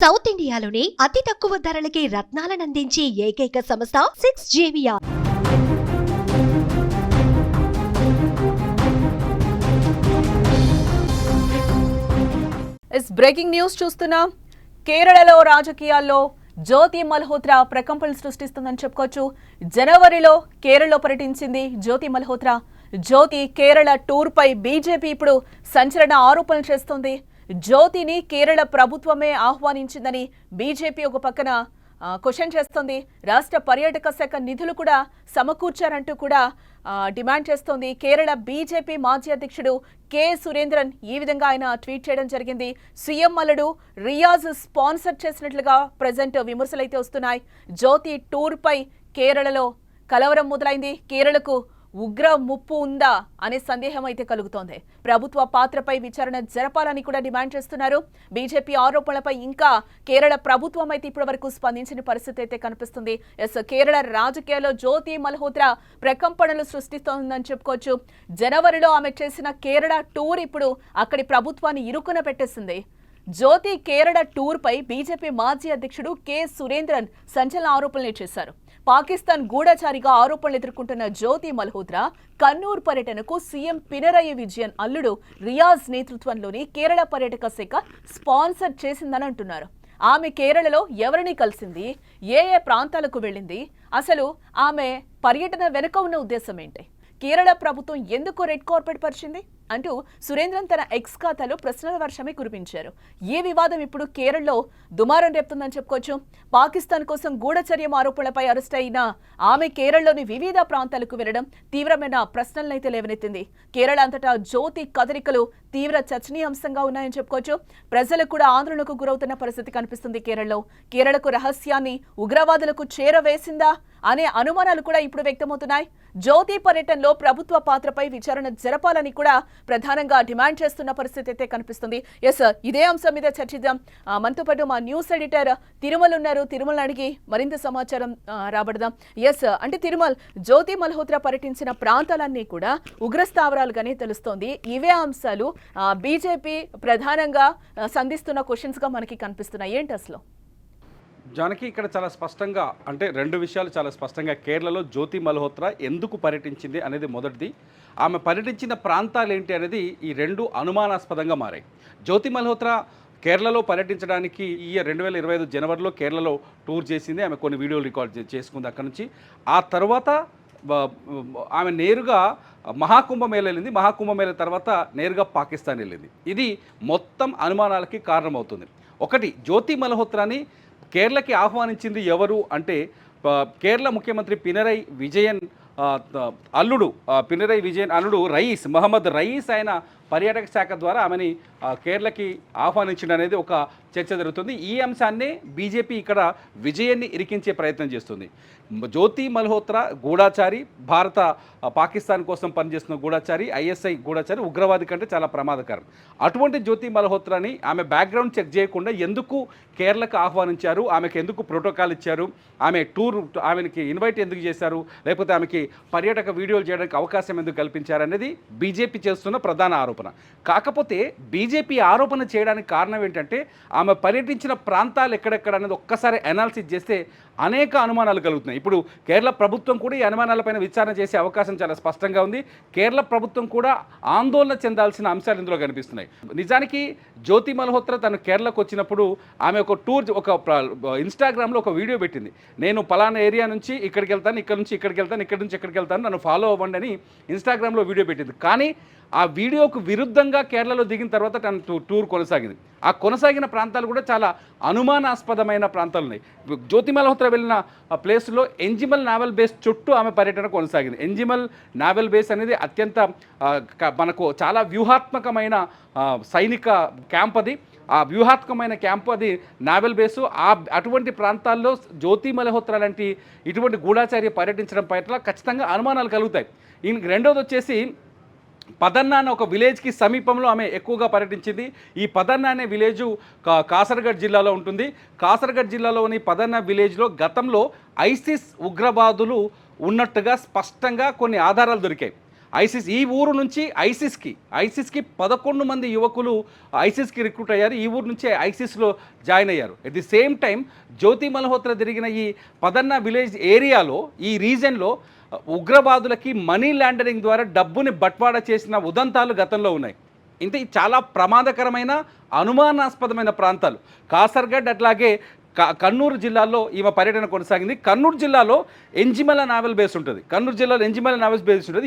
South ఇండియాలోని అతి తక్కువ ధరలకి రత్నాలనందించే ఏకైక సంస్థ 6JVR. బ్రేకింగ్ న్యూస్ చూస్తున్నాం. కేరళలో రాజకీయాల్లో జ్యోతి మల్హోత్రా ప్రకంపనలు సృష్టిస్తుందని చెప్పుకోవచ్చు. జనవరిలో కేరళలో పర్యటించింది జ్యోతి మల్హోత్రా. జ్యోతి కేరళ టూర్ పై బీజేపీ ఇప్పుడు సంచలన ఆరోపణలు చేస్తోంది. జ్యోతిని కేరళ ప్రభుత్వమే ఆహ్వానించిందని బీజేపీ ఒక పక్కన క్వశ్చన్ చేస్తోంది. రాష్ట్ర పర్యాటక శాఖ నిధులు కూడా సమకూర్చారంటూ కూడా డిమాండ్ చేస్తోంది. కేరళ బీజేపీ మాజీ అధ్యక్షుడు కె సురేంద్రన్ ఈ విధంగా ఆయన ట్వీట్ చేయడం జరిగింది. సీఎం అల్లుడు రియాజ్ స్పాన్సర్ చేసినట్లుగా ప్రజెంట్ విమర్శలు అయితే వస్తున్నాయి. జ్యోతి టూర్ పై కేరళలో కలవరం మొదలైంది. కేరళకు ఉగ్ర ముప్పు ఉందా అనే సందేహం అయితే కలుగుతోంది. ప్రభుత్వ పాత్రపై విచారణ జరపాలని కూడా డిమాండ్ చేస్తున్నారు. బీజేపీ ఆరోపణలపై ఇంకా కేరళ ప్రభుత్వం అయితే ఇప్పటి వరకు స్పందించిన పరిస్థితి అయితే కనిపిస్తుంది. కేరళ రాజకీయాల్లో జ్యోతి మల్హోత్రా ప్రకంపనలు సృష్టిస్తోందని చెప్పుకోవచ్చు. జనవరిలో ఆమె చేసిన కేరళ టూర్ ఇప్పుడు అక్కడి ప్రభుత్వాన్ని ఇరుకున పెట్టేసింది. జ్యోతి కేరళ టూర్ పై బీజేపీ మాజీ అధ్యక్షుడు కె సురేంద్రన్ సంచలన ఆరోపణలు చేశారు. పాకిస్తాన్ గూఢచారిగా ఆరోపణలు ఎదుర్కొంటున్న జ్యోతి మల్హోత్రా కన్నూర్ పర్యటనకు సీఎం పినరయి విజయన్ అల్లుడు రియాజ్ నేతృత్వంలోని కేరళ పర్యాటక శాఖ స్పాన్సర్ చేసిందని అంటున్నారు. ఆమె కేరళలో ఎవరిని కలిసింది, ఏ ప్రాంతాలకు వెళ్ళింది, అసలు ఆమె పర్యటన వెనుక ఉన్న ఉద్దేశం ఏంటి, కేరళ ప్రభుత్వం ఎందుకు రెడ్ కార్పెట్ పరిచింది అంటూ సురేంద్రన్ తన ఎక్స్ ఖాతాలో ప్రశ్నల వర్షమే కురిపించారు. ఈ వివాదం ఇప్పుడు కేరళలో దుమారం రేపుతుందని చెప్పుకోవచ్చు. పాకిస్తాన్ కోసం గూఢచర్యం ఆరోపణలపై అరెస్ట్ అయిన ఆమె కేరళలోని వివిధ ప్రాంతాలకు వెళ్లడం తీవ్రమైన ప్రశ్నలనైతే లేవనెత్తింది. కేరళ అంతటా జ్యోతి కదలికలు తీవ్ర చర్చనీయాంశంగా ఉన్నాయని చెప్పుకోవచ్చు. ప్రజలు కూడా ఆందోళనకు గురవుతున్న పరిస్థితి కనిపిస్తుంది. కేరళకు రహస్యాన్ని ఉగ్రవాదులకు చేరవేసిందా అనే అనుమానాలు కూడా ఇప్పుడు వ్యక్తమవుతున్నాయి. జ్యోతి పర్యటనలో ప్రభుత్వ పాత్రపై విచారణ జరపాలని కూడా ప్రధానంగా డిమాండ్ చేస్తున్న పరిస్థితి అయితే కనిపిస్తుంది. ఇదే అంశం మీద చర్చిద్దాం. మనతో పాటు మా న్యూస్ ఎడిటర్ తిరుమల ఉన్నారు. తిరుమల అడిగి మరింత సమాచారం రాబడదాం. అంటే తిరుమల, జ్యోతి మల్హోత్రా పర్యటించిన ప్రాంతాలన్నీ కూడా ఉగ్రస్థావరాలుగానే తెలుస్తోంది. ఇవే అంశాలు బీజేపీ ప్రధానంగా సంధిస్తున్న క్వశ్చన్స్ గా మనకి కనిపిస్తున్నాయి. ఏంటి అసలు జానకి, ఇక్కడ చాలా స్పష్టంగా అంటే రెండు విషయాలు చాలా స్పష్టంగా కేరళలో జ్యోతి మల్హోత్రా ఎందుకు పర్యటించింది అనేది మొదటిది. ఆమె పర్యటించిన ప్రాంతాలు ఏంటి అనేది ఈ రెండు అనుమానాస్పదంగా మారాయి. జ్యోతి మల్హోత్రా కేరళలో పర్యటించడానికి ఈ 2025 జనవరిలో కేరళలో టూర్ చేసింది. ఆమె కొన్ని వీడియోలు రికార్డ్ చేసుకుంది అక్కడి నుంచి. ఆ తర్వాత ఆమె నేరుగా మహాకుంభమేళ వెళ్ళింది. మహాకుంభమేళ తర్వాత నేరుగా పాకిస్తాన్ వెళ్ళింది. ఇది మొత్తం అనుమానాలకి కారణమవుతుంది. ఒకటి, జ్యోతి మల్హోత్రాని కేరళకి ఆహ్వానించింది ఎవరు అంటే కేరళ ముఖ్యమంత్రి పినరయి విజయన్ అల్లుడు రయీస్, మహమ్మద్ రయీస్ ఆయన పర్యాటక శాఖ ద్వారా ఆమెని కేరళకి ఆహ్వానించడం అనేది ఒక చర్చ జరుగుతుంది. ఈ అంశాన్ని బీజేపీ ఇక్కడ విజయాన్ని ఇరికించే ప్రయత్నం చేస్తుంది. జ్యోతి మల్హోత్రా గూఢాచారి, పాకిస్తాన్ కోసం పనిచేస్తున్న గూఢాచారి, ఐఎస్ఐ గూఢాచారి, ఉగ్రవాది కంటే చాలా ప్రమాదకరం. అటువంటి జ్యోతి మల్హోత్రాని ఆమె బ్యాక్గ్రౌండ్ చెక్ చేయకుండా ఎందుకు కేరళకు ఆహ్వానించారు, ఆమెకు ఎందుకు ప్రోటోకాల్ ఇచ్చారు, ఆమెకి ఇన్వైట్ ఎందుకు చేశారు, లేకపోతే ఆమెకి పర్యాటక వీడియోలు చేయడానికి అవకాశం ఎందుకు కల్పించారు అనేది బీజేపీ చేస్తున్న ప్రధాన ఆరోపణ. కాకపోతే బీజేపీ ఆరోపణ చేయడానికి కారణం ఏంటంటే ఆమె పర్యటించిన ప్రాంతాలు ఎక్కడెక్కడ అనేది ఒక్కసారి అనాలిసిస్ చేస్తే అనేక అనుమానాలు కలుగుతున్నాయి. ఇప్పుడు కేరళ ప్రభుత్వం కూడా ఈ అనుమానాలపైన విచారణ చేసే అవకాశం చాలా స్పష్టంగా ఉంది. కేరళ ప్రభుత్వం కూడా ఆందోళన చెందాల్సిన అంశాలు ఇందులో కనిపిస్తున్నాయి. నిజానికి జ్యోతి మల్హోత్రా తను కేరళకు వచ్చినప్పుడు ఆమె ఒక టూర్, ఒక ఇన్స్టాగ్రామ్లో ఒక వీడియో పెట్టింది. నేను పలానా ఏరియా నుంచి ఇక్కడికి వెళ్తాను, ఇక్కడ నుంచి ఇక్కడికి వెళ్తాను, ఇక్కడి నుంచి ఇక్కడికి వెళ్తాను, నన్ను ఫాలో అవ్వండి అని ఇన్స్టాగ్రామ్లో వీడియో పెట్టింది. కానీ ఆ వీడియోకు విరుద్ధంగా కేరళలో దిగిన తర్వాత తన టూర్ కొనసాగింది. ఆ కొనసాగిన ప్రాంతాలు కూడా చాలా అనుమానాస్పదమైన ప్రాంతాలు ఉన్నాయి. జ్యోతి మల్హోత్రా వెళ్ళిన ప్లేస్లో ఎంజిమల్ నావల్ బేస్ చుట్టూ ఆమె పర్యటన కొనసాగింది. ఎంజిమల్ నావల్ బేస్ అనేది అత్యంత మనకు చాలా వ్యూహాత్మకమైన సైనిక క్యాంప్ అది. ఆ వ్యూహాత్మకమైన క్యాంపు అది నావల్ బేసు. అటువంటి ప్రాంతాల్లో జ్యోతి మల్హోత్రా లాంటి ఇటువంటి గూఢాచార్య పర్యటించడం పట్ల ఖచ్చితంగా అనుమానాలు కలుగుతాయి. రెండోది వచ్చేసి పదన్నా అనే ఒక విలేజ్కి సమీపంలో ఆమె ఎక్కువగా పర్యటించింది. ఈ పదన్నా అనే విలేజు కాసర్గఢ్ జిల్లాలో ఉంటుంది. కాసర్గఢ్ జిల్లాలోని పదన్నా విలేజ్లో గతంలో ఐసిస్ ఉగ్రవాదులు ఉన్నట్టుగా స్పష్టంగా కొన్ని ఆధారాలు దొరికాయి. ఈ ఊరు నుంచి ఐసిస్కి 11 మంది యువకులు ఐసిస్కి రిక్రూట్ అయ్యారు. ఈ ఊరు నుంచి ఐసిస్లో జాయిన్ అయ్యారు. ఎట్ ది సేమ్ టైం జ్యోతి మల్హోత్రా జరిగిన ఈ పదన్నా విలేజ్ ఏరియాలో ఈ రీజన్లో ఉగ్రవాదులకి మనీ లాండరింగ్ ద్వారా డబ్బుని బట్వాడా చేసిన ఉదంతాలు గతంలో ఉన్నాయి. ఇంతే చాలా ప్రమాదకరమైన అనుమానాస్పదమైన ప్రాంతాలు కాసర్గఢ్ అట్లాగే కన్నూరు జిల్లాలో ఈమె పర్యటన కొనసాగింది. కన్నూరు జిల్లాలో ఎంజిమల నావల్ బేస్ ఉంటుంది.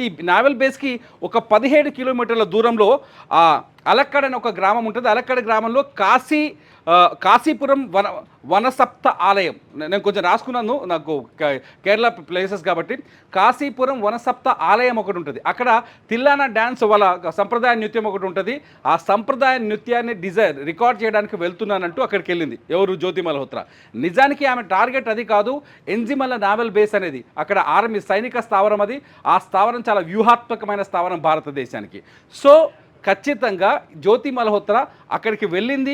ఈ నావల్ బేస్కి ఒక 17 కిలోమీటర్ల దూరంలో అలక్కడ అని ఒక గ్రామం ఉంటుంది. అలక్కడ గ్రామంలో కాశీపురం వనసప్త ఆలయం, నేను కొంచెం రాసుకున్నాను, నాకు కేరళ ప్లేసెస్ కాబట్టి. కాశీపురం వనసప్త ఆలయం ఒకటి ఉంటుంది. అక్కడ తిల్లానా డ్యాన్స్ వాళ్ళ సంప్రదాయ నృత్యం ఒకటి ఉంటుంది. ఆ సంప్రదాయ నృత్యాన్ని రికార్డ్ చేయడానికి వెళ్తున్నానంటూ అక్కడికి వెళ్ళింది ఎవరు, జ్యోతి మల్హోత్రా. నిజానికి ఆమె టార్గెట్ అది కాదు, ఎంజిమల నావల్ బేస్ అనేది అక్కడ ఆర్మీ సైనిక స్థావరం అది. ఆ స్థావరం చాలా వ్యూహాత్మకమైన స్థావరం భారతదేశానికి. సో ఖచ్చితంగా జ్యోతి మల్హోత్రా అక్కడికి వెళ్ళింది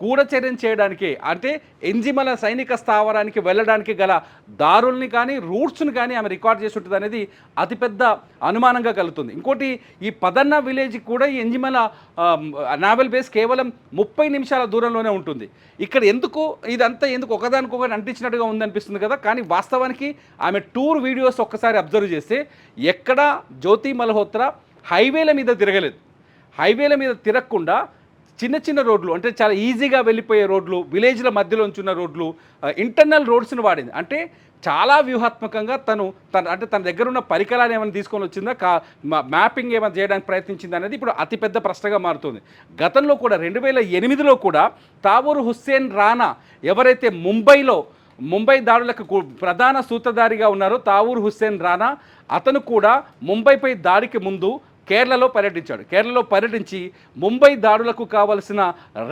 గూఢచర్యం చేయడానికి, అంటే ఎంజిమల సైనిక స్థావరానికి వెళ్ళడానికి గల దారుల్ని కానీ రూట్స్ని కానీ ఆమె రికార్డ్ చేసి ఉంటుంది అనేది అతిపెద్ద అనుమానంగా కలుగుతుంది. ఇంకోటి, ఈ పదన్నా విలేజ్ కూడా ఈ ఎంజిమల నావల్ బేస్ కేవలం 30 నిమిషాల దూరంలోనే ఉంటుంది. ఇక్కడ ఇదంతా ఎందుకు ఒకదానికొకటి అంటించినట్టుగా ఉందనిపిస్తుంది కదా, కానీ వాస్తవానికి ఆమె టూర్ వీడియోస్ ఒక్కసారి అబ్జర్వ్ చేస్తే ఎక్కడ జ్యోతి మల్హోత్రా హైవేల మీద తిరగలేదు. హైవేల మీద తిరగకుండా చిన్న చిన్న రోడ్లు, అంటే చాలా ఈజీగా వెళ్ళిపోయే రోడ్లు, విలేజ్ల మధ్యలో ఉంచున్న రోడ్లు, ఇంటర్నల్ రోడ్స్ని వాడింది. అంటే చాలా వ్యూహాత్మకంగా తన దగ్గర ఉన్న పరికరాలు ఏమైనా తీసుకొని వచ్చిందా, మ్యాపింగ్ ఏమైనా చేయడానికి ప్రయత్నించిందా అనేది ఇప్పుడు అతిపెద్ద ప్రశ్నగా మారుతుంది. గతంలో కూడా 2008లో కూడా తావూర్ హుస్సేన్ రానా ఎవరైతే ముంబై దాడులకు ప్రధాన సూత్రధారిగా ఉన్నారో తావూర్ హుస్సేన్ రానా, అతను కూడా ముంబైపై దాడికి ముందు కేరళలో పర్యటించి ముంబై దాడులకు కావలసిన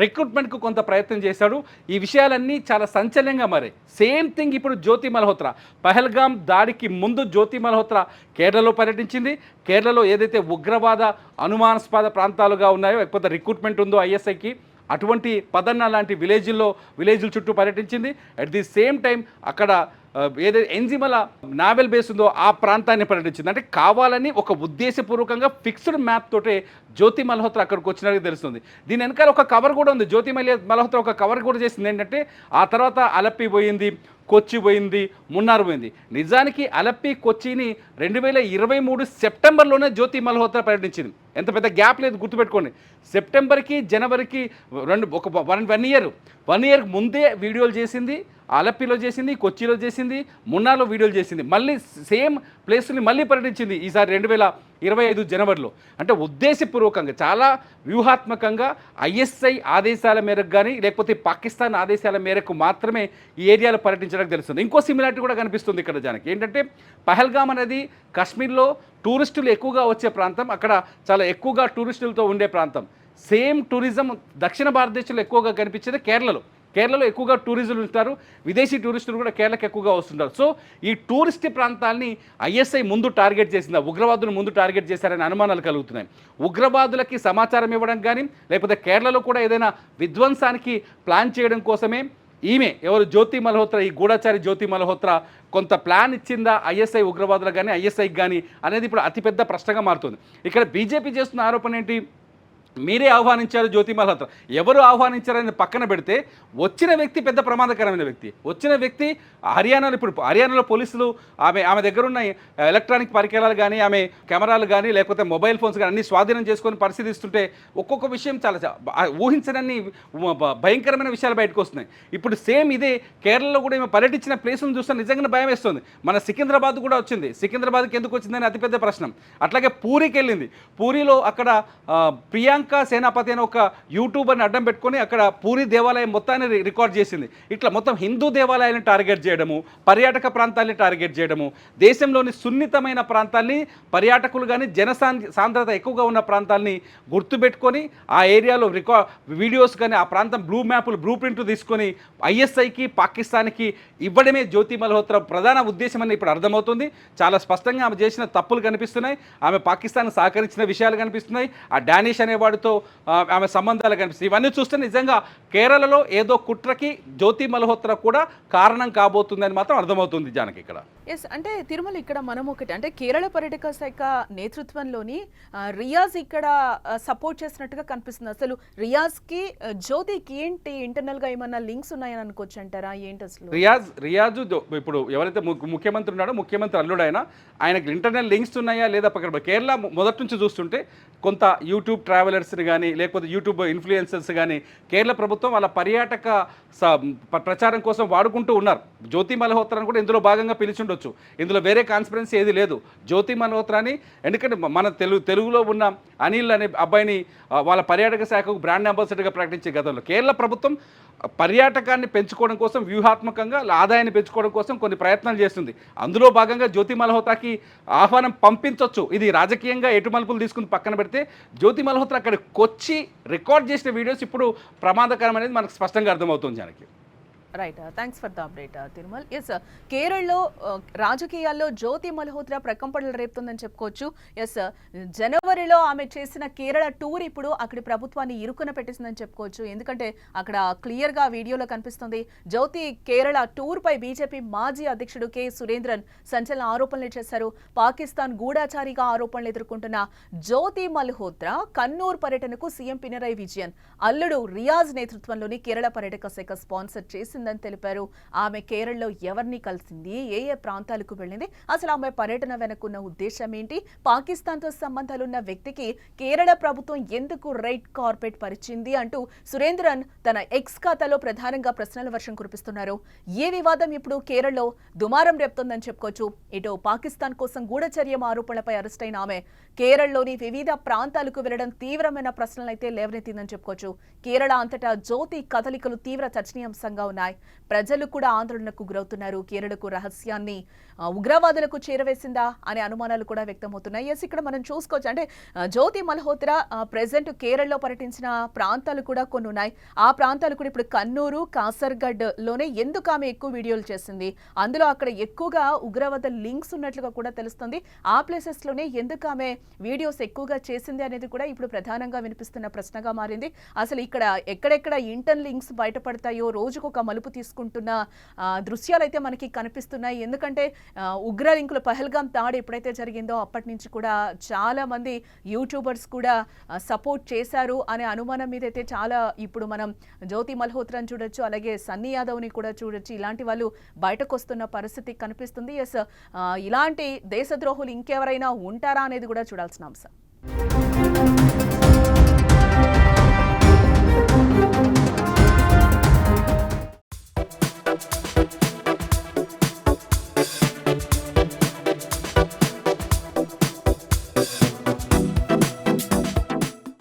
రిక్రూట్మెంట్కు కొంత ప్రయత్నం చేశాడు. ఈ విషయాలన్నీ చాలా సంచలనంగా మారాయి. సేమ్ థింగ్ ఇప్పుడు జ్యోతి మల్హోత్రా. పహల్గాం దాడికి ముందు జ్యోతి మల్హోత్రా కేరళలో పర్యటించింది. కేరళలో ఏదైతే ఉగ్రవాద అనుమానాస్పద ప్రాంతాలుగా ఉన్నాయో, లేకపోతే రిక్రూట్మెంట్ ఉందో ఐఎస్ఐకి, అటువంటి పదన్నా లాంటి విలేజ్ల చుట్టూ పర్యటించింది. అట్ ది సేమ్ టైం అక్కడ ఏదైతే ఎంజిమల నావల్ బేస్ ఉందో ఆ ప్రాంతాన్ని పర్యటించింది. అంటే కావాలని ఒక ఉద్దేశపూర్వకంగా ఫిక్స్డ్ మ్యాప్ తోటే జ్యోతి మల్హోత్రా అక్కడికి వచ్చినట్టు తెలుస్తుంది. దీని వెనకాల ఒక కవర్ కూడా ఉంది. జ్యోతి మల్హోత్రా ఒక కవర్ కూడా చేసింది ఏంటంటే, ఆ తర్వాత అలప్పి పోయింది, కొచ్చి పోయింది, మున్నార్ పోయింది. నిజానికి అలప్పి కొచ్చిని 2023 సెప్టెంబర్లోనే జ్యోతి మల్హోత్రా పర్యటించింది. ఎంత పెద్ద గ్యాప్ లేదు, గుర్తుపెట్టుకోండి. సెప్టెంబర్కి జనవరికి వన్ ఇయర్ ముందే వీడియోలు చేసింది. అలప్పిలో చేసింది, కొచ్చిలో చేసింది, మున్నార్లో వీడియోలు చేసింది. మళ్ళీ సేమ్ ప్లేస్ని మళ్ళీ పర్యటించింది ఈసారి 2025 జనవరిలో. అంటే ఉద్దేశపూర్వకంగా చాలా వ్యూహాత్మకంగా ఐఎస్ఐ ఆదేశాల మేరకు కానీ, లేకపోతే పాకిస్తాన్ ఆదేశాల మేరకు మాత్రమే ఈ ఏరియాలో పర్యటించడానికి తెలుస్తుంది. ఇంకో సిమిలారిటీ కూడా కనిపిస్తుంది ఇక్కడ జనానికి. ఏంటంటే పహల్గామ్ అనేది కాశ్మీర్లో టూరిస్టులు ఎక్కువగా వచ్చే ప్రాంతం, అక్కడ చాలా ఎక్కువగా టూరిస్టులతో ఉండే ప్రాంతం. సేమ్ టూరిజం దక్షిణ భారతదేశంలో ఎక్కువగా కనిపించేది కేరళలో ఎక్కువగా టూరిజంలు ఉంటారు, విదేశీ టూరిస్టులు కూడా కేరళకి ఎక్కువగా వస్తుంటారు. సో ఈ టూరిస్ట్ ప్రాంతాల్ని ఐఎస్ఐ ముందు టార్గెట్ చేసిందా, ఉగ్రవాదులు ముందు టార్గెట్ చేశారనే అనుమానాలు కలుగుతున్నాయి. ఉగ్రవాదులకి సమాచారం ఇవ్వడం కానీ, లేకపోతే కేరళలో కూడా ఏదైనా విధ్వంసానికి ప్లాన్ చేయడం కోసమే జ్యోతి మల్హోత్రా, ఈ గూఢచారి జ్యోతి మల్హోత్రా కొంత ప్లాన్ ఇచ్చిందా ఐఎస్ఐ ఉగ్రవాదులకు కానీ ఐఎస్ఐకి కానీ అనేది ఇప్పుడు అతిపెద్ద ప్రశ్నగా మారుతుంది. ఇక్కడ బీజేపీ చేస్తున్న ఆరోపణ ఏంటి, మీరే ఆహ్వానించారు జ్యోతి మల్హోత్రా. ఎవరు ఆహ్వానించారని పక్కన పెడితే వచ్చిన వ్యక్తి పెద్ద ప్రమాదకరమైన వ్యక్తి. వచ్చిన వ్యక్తి హర్యానాలో పోలీసులు ఆమె దగ్గర ఉన్న ఎలక్ట్రానిక్ పరికరాలు కానీ, ఆమె కెమెరాలు కానీ, లేకపోతే మొబైల్ ఫోన్స్ కానీ అన్ని స్వాధీనం చేసుకొని పరిశీలిస్తుంటే ఒక్కొక్క విషయం చాలా ఊహించడాన్ని భయంకరమైన విషయాలు బయటకు వస్తున్నాయి. ఇప్పుడు సేమ్ ఇదే కేరళలో కూడా ఈమె పర్యటించిన ప్లేసులను చూస్తే నిజంగా భయం వేస్తుంది. మన సికింద్రాబాద్ కూడా వచ్చింది. సికింద్రాబాద్కి ఎందుకు వచ్చిందని అతిపెద్ద ప్రశ్న. అట్లాగే పూరికి వెళ్ళింది. పూరిలో అక్కడ ప్రియాంక సేనాపతి అనే ఒక యూట్యూబర్ని అడ్డం పెట్టుకొని అక్కడ పూరి దేవాలయం మొత్తాన్ని రికార్డ్ చేసింది. ఇట్లా మొత్తం హిందూ దేవాలయాన్ని టార్గెట్ చేయడము, పర్యాటక ప్రాంతాన్ని టార్గెట్ చేయడము, దేశంలోని సున్నితమైన ప్రాంతాల్ని, పర్యాటకులు కానీ సాంద్రత ఎక్కువగా ఉన్న ప్రాంతాల్ని గుర్తుపెట్టుకొని ఆ ఏరియాలో వీడియోస్ కానీ, ఆ ప్రాంతం బ్లూ ప్రింట్ తీసుకొని ఐఎస్ఐకి పాకిస్తాన్కి ఇవ్వడమే జ్యోతి మల్హోత్రా ప్రధాన ఉద్దేశం అని ఇప్పుడు అర్థమవుతుంది. చాలా స్పష్టంగా ఆమె చేసిన తప్పులు కనిపిస్తున్నాయి, ఆమె పాకిస్తాన్ సహకరించిన విషయాలు కనిపిస్తున్నాయి, ఆ డానిష్ అనేవాడితో ఆమె సంబంధాలు కనిపిస్తాయి. ఇవన్నీ చూస్తే నిజంగా కేరళలో ఏదో కుట్రకి జ్యోతి మల్హోత్రా కూడా కారణం కాబోతుందని మాత్రం అర్థమవుతుంది జానకి ఇక్కడ. ఎస్ అంటే తిరుమల ఇక్కడ మనం ఒకటి అంటే కేరళ పర్యాటక శాఖ నేతృత్వంలోని రియాజ్ ఇక్కడ సపోర్ట్ చేసినట్టుగా కనిపిస్తుంది. అసలు రియాజ్కి జ్యోతికి ఏంటి ఇంటర్నల్గా ఏమన్నా లింక్స్ ఉన్నాయని అనుకోవచ్చు అంటారా? ఏంటి అసలు రియాజు ఇప్పుడు ఎవరైతే ముఖ్యమంత్రి ఉన్నాడో ముఖ్యమంత్రి అల్లుడైనా ఆయనకు ఇంటర్నల్ లింక్స్ ఉన్నాయా లేదా పక్కన కేరళ మొదటి నుంచి చూస్తుంటే కొంత యూట్యూబ్ ట్రావెలర్స్ని కానీ లేకపోతే యూట్యూబ్ ఇన్ఫ్లుయెన్సర్స్ కానీ కేరళ ప్రభుత్వం వాళ్ళ పర్యాటక ప్రచారం కోసం వాడుకుంటూ ఉన్నారు. జ్యోతి మల్హోత్రాని కూడా ఇందులో భాగంగా పిలిచి ఉండొచ్చు. ఇందులో వేరే కాన్స్పిరెన్సీ ఏది లేదు. జ్యోతి మల్హోత్రాని ఎందుకంటే మన తెలుగులో ఉన్న అనిల్ అనే అబ్బాయిని వాళ్ళ పర్యాటక శాఖకు బ్రాండ్ అంబాసిడర్గా ప్రకటించే గతంలో కేరళ ప్రభుత్వం పర్యాటకాన్ని పెంచుకోవడం కోసం వ్యూహాత్మకంగా ఆదాయాన్ని పెంచుకోవడం కోసం కొన్ని ప్రయత్నాలు చేస్తుంది. అందులో భాగంగా జ్యోతి మల్హోత్రాకి ఆహ్వానం పంపించవచ్చు. ఇది రాజకీయంగా ఎటు మలుపులు తీసుకుని పక్కన పెడితే జ్యోతి మల్హోత్రా అక్కడికి వచ్చి రికార్డ్ చేసిన వీడియోస్ ఇప్పుడు ప్రమాదకరం అనేది మనకు స్పష్టంగా అర్థమవుతుంది Janaki. Right, thanks for the update Tirumal. Yes, కేరళలో రాజకీయాల్లో జ్యోతి మల్హోత్రా ప్రకంపనలు రేపుతుందని చెప్పుకోవచ్చు. ఎస్, జనవరిలో ఆమె చేసిన కేరళ టూర్ ఇప్పుడు అక్కడి ప్రభుత్వాన్ని ఇరుకున పెట్టిందని చెప్పుకోవచ్చు. ఎందుకంటే అక్కడ క్లియర్గా వీడియోలో కనిపిస్తుంది. జ్యోతి కేరళ టూర్పై బీజేపీ మాజీ అధ్యక్షుడు కె సురేంద్రన్ సంచలన ఆరోపణలు చేశారు. పాకిస్తాన్ గూఢాచారిగా ఆరోపణలు ఎదుర్కొంటున్న జ్యోతి మల్హోత్రా కన్నూర్ పర్యటనకు సీఎం పినరయ్ విజయన్ అల్లుడు రియాజ్ నేతృత్వంలోని కేరళ పర్యాటక శాఖ స్పాన్సర్ చేసిందని తెలిపారు. ఆమె కేరళలో ఎవరిని కలిసింది, ఏ ఏ ప్రాంతాలకు వెళ్ళింది, అసలు ఆమె పర్యటన వెనుకున్న ఉద్దేశం ఏంటి, పాకిస్తాన్తో సంబంధాలున్న వ్యక్తికి కేరళ ప్రభుత్వం ఎందుకు రెడ్ కార్పెట్ పరిచింది అంటూ సురేంద్రన్ తన ఎక్స్ ఖాతాలో ప్రధానంగా ప్రశ్నల వర్షం కురిపిస్తున్నారు. ఈ వివాదం ఇప్పుడు కేరళలో దుమారం రేపుతోందని చెప్పుకోవచ్చు. ఇటు పాకిస్తాన్ కోసం గూఢచర్యం ఆరోపణలపై అరెస్ట్ అయిన ఆమె కేరళలోని వివిధ ప్రాంతాలకు వెళ్లడం తీవ్రమైన ప్రశ్నలైతే లేవనెత్తిందని చెప్పుకోవచ్చు. కేరళ అంతటా జ్యోతి కదలికలు తీవ్ర చర్చనీయాంశంగా ఉన్నాయి. ప్రజలు కూడా ఆందోళనకు గురవుతున్నారు. కేరళకు రహస్యాన్ని ఉగ్రవాదులకు చేరవేసిందా అనే అనుమానాలు కూడా వ్యక్తమవుతున్నాయి. ఎస్, ఇక్కడ మనం చూసుకోవచ్చు. అంటే జ్యోతి మల్హోత్రా ప్రెసెంట్ కేరళలో పర్యటించిన ప్రాంతాలు కూడా కొన్ని ఉన్నాయి. ఆ ప్రాంతాలు కూడా ఇప్పుడు కన్నూరు, కాసర్గఢ్ లోనే ఎందుకు ఆమె ఎక్కువ వీడియోలు చేసింది, అందులో అక్కడ ఎక్కువగా ఉగ్రవాద లింక్స్ ఉన్నట్లుగా కూడా తెలుస్తుంది. ఆ ప్లేసెస్ లోనే ఎందుకు ఆమె వీడియోస్ ఎక్కువగా చేసింది అనేది కూడా ఇప్పుడు ప్రధానంగా వినిపిస్తున్న ప్రశ్నగా మారింది. అసలు ఇక్కడ ఎక్కడెక్కడ ఇంటర్న్ లింక్స్ బయటపడతాయో రోజుకు ఒక మలుపు తీసుకుంటున్న దృశ్యాలు అయితే మనకి కనిపిస్తున్నాయి. ఎందుకంటే ఉగ్ర లింకులు పహల్గాం దాడి ఎప్పుడైతే జరిగిందో అప్పటి నుంచి కూడా చాలా మంది యూట్యూబర్స్ కూడా సపోర్ట్ చేశారు అనే అనుమానం మీద అయితే చాలా ఇప్పుడు మనం జ్యోతి మల్హోత్రాని చూడొచ్చు, అలాగే సన్నీ యాదవ్ని కూడా చూడొచ్చు. ఇలాంటి వాళ్ళు బయటకు వస్తున్న పరిస్థితి కనిపిస్తుంది. ఎస్, ఇలాంటి దేశద్రోహులు ఇంకెవరైనా ఉంటారా అనేది కూడా చూడాల్సిన అంశం.